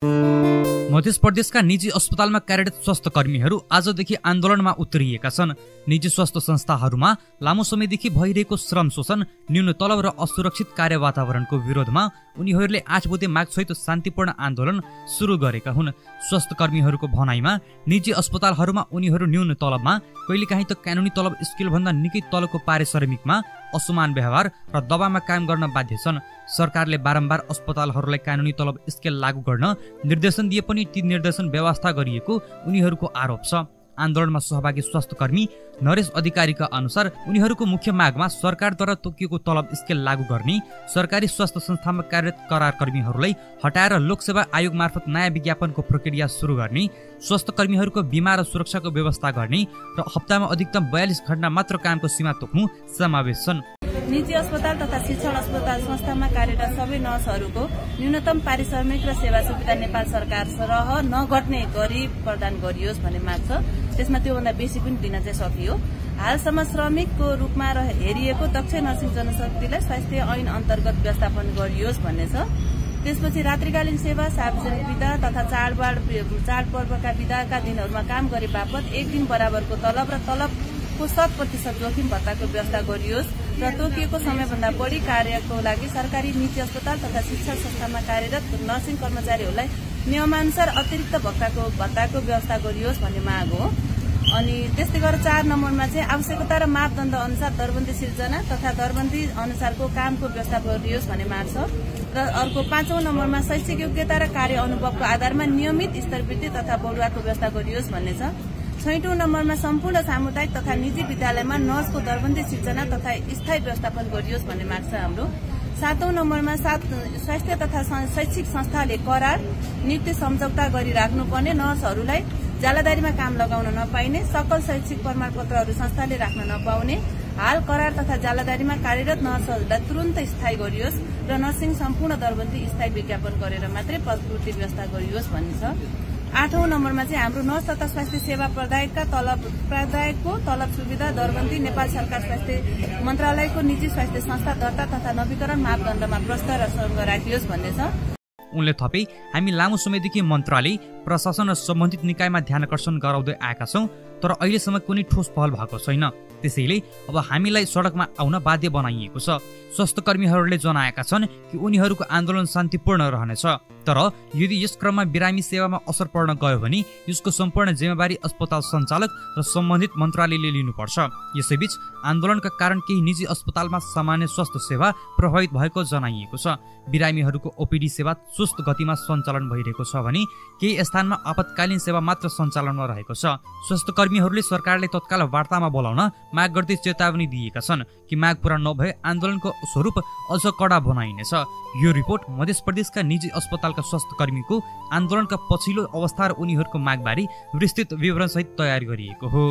मध्य प्रदेशका निजी अस्पतालमा कार्यरत स्वास्थ्य कर्मीहरू आजदेखि आन्दोलनमा उत्रिएका छन्। निजी स्वास्थ्य संस्थाहरूमा लामो समयदेखि भइरहेको श्रम शोषण, न्यून तलब र असुरक्षित कार्य वातावरणको विरोधमा उनीहरूले 8 बुँदे मागसहित शान्तिपूर्ण आन्दोलन सुरु गरेका हुन्। स्वास्थ्य कर्मीहरूको भनाइमा निजी अस्पतालहरूमा उनीहरू न्यून तलबमा, कहिलेकाहीँ त कानुनी तलब स्केलभन्दा निकै तलको पारिश्रमिकमा, असमान व्यवहार र दबावमा काम गर्न बाध्य छन्। सरकारले बारम्बार अस्पतालहरूलाई कानुनी तलब स्केल लागू गर्न निर्देशन दिए पनि ती निर्देशन व्यवस्था गरिएको उनीहरूको आरोप छ। आन्दोलनमा सहभागी स्वास्थ्य कर्मी नरेश अधिकारीका अनुसार उनीहरूको मुख्य मागमा सरकारद्वारा तोकिएको तलब स्केल लागू गर्ने, सरकारी स्वास्थ्य संस्थामा कार्यरत करार कर्मीहरूलाई हटाएर लोकसेवा आयोग मार्फत नयाँ विज्ञापनको प्रक्रिया सुरु गर्ने, स्वास्थ्य कर्मीहरूको बिमा र सुरक्षाको व्यवस्था गर्ने र हप्तामा अधिकतम 42 घण्टा मात्र कामको सीमा तोक्नु समावेश छन्। निजी अस्पताल तथा शिक्षण अस्पताल संस्थामा कार्यरत सबै नर्सहरूको न्यूनतम पारिश्रमिक र सेवा सुविधा नेपाल सरकार सरह नघट्ने गरी प्रदान गरियोस् भन्ने माग छ। त्यसमा त्योभन्दा बेसी पनि दिन चाहिँ सकियो। हालसम्म श्रमिकको रूपमा हेरिएको दक्ष नर्सिङ जनशक्तिलाई स्वास्थ्य ऐन अन्तर्गत व्यवस्थापन गरियोस् भन्ने छ। त्यसपछि रात्रिकालीन सेवा, सार्वजनिक बिदा तथा चाडपर्वका बिदाका दिनहरूमा काम गरे बापत 1 दिन बराबरको तलब र तलबको 100% जोखिम भत्ताको व्यवस्था गरियोस् र तोकिएको समयभन्दा बढी कार्यको लागि सरकारी निजी अस्पताल तथा शिक्षण संस्थामा कार्यरत नर्सिङ कर्मचारीहरूलाई नियमानुसार अतिरिक्त भत्ताको व्यवस्था गरियोस् भन्ने माग हो। अनि त्यस्तै गरेर 4 नम्बरमा चाहिँ आवश्यकता र मापदण्ड अनुसार दरबन्दी सिर्जना तथा दरबन्दी अनुसारको कामको व्यवस्था गरियोस् भन्ने माग छ। र अर्को 5औं नम्बरमा शैक्षिक योग्यता र कार्य अनुभवको आधारमा नियमित स्तरवृद्धि तथा बढुवाको व्यवस्था गरियोस् भन्ने छ। 6औं नम्बरमा सम्पूर्ण सामुदायिक तथा निजी विद्यालयमा नर्सको दरबन्दी सिर्जना तथा स्थायी व्यवस्थापन गरियोस् भन्ने माग छ हाम्रो। 7औं नम्बरमा स्वास्थ्य तथा शैक्षिक संस्थाले करार नीति सम्झौता गरिराख्नुपर्ने, नर्सहरूलाई जालादारीमा काम लगाउन नपाइने, सकल शैक्षिक प्रमाणपत्रहरू संस्थाले राख्न नपाउने, हाल करार तथा जालादारीमा कार्यरत नर्सहरूलाई तुरन्त स्थायी गरियोस् र नर्सिङ सम्पूर्ण दरबन्दी स्थायी विज्ञापन गरेर मात्रै पदपूर्ति व्यवस्था गरियोस् भन्ने छ। 8औं नम्बरमा चाहिँ हाम्रो नर्स तथा स्वास्थ्य सेवा प्रदायकको तलब सुविधा दरबन्दी नेपाल सरकार स्वास्थ्य मन्त्रालयको निजी स्वास्थ्य संस्था दर्ता तथा नवीकरण मापदण्डमा प्रस्त र सङ्ग राखियोस् भन्ने छ। उनले थपे, हामी लामो समयदेखि मन्त्रालय, प्रशासन र सम्बन्धित निकायमा ध्यानकर्षण गराउँदै आएका छौं, तर अहिलेसम्म कुनै ठोस पहल भएको छैन। त्यसैले अब हामीलाई सडकमा आउन बाध्य बनाइएको छ। स्वास्थ्य कर्मीहरूले जनाएका छन् कि उनीहरूको आन्दोलन शान्तिपूर्ण रहनेछ, तर यदि यस क्रममा बिरामी सेवामा असर पर्न गयो भने यसको सम्पूर्ण जिम्मेवारी अस्पताल सञ्चालक र सम्बन्धित मन्त्रालयले लिनुपर्छ। यसैबीच आन्दोलनका कारण केही निजी अस्पतालमा सामान्य स्वास्थ्य सेवा प्रभावित भएको जनाइएको छ। बिरामीहरूको ओपीडी सेवा सुस्त गतिमा सञ्चालन भइरहेको छ भने केही स्थानमा आपतकालीन सेवा मात्र सञ्चालनमा रहेको छ। स्वास्थ्य कर्मीहरूले सरकारले तत्काल वार्तामा बोलाउन माग गर्दै चेतावनी दिएका छन् कि माग पूरा नभए आन्दोलनको स्वरूप अझ कडा बनाइनेछ। यो रिपोर्ट मध्य प्रदेशका निजी अस्पतालका स्वास्थ्य कर्मीको आन्दोलनका पछिल्लो अवस्था र उनीहरूको मागबारे विस्तृत विवरणसहित तयार गरिएको हो।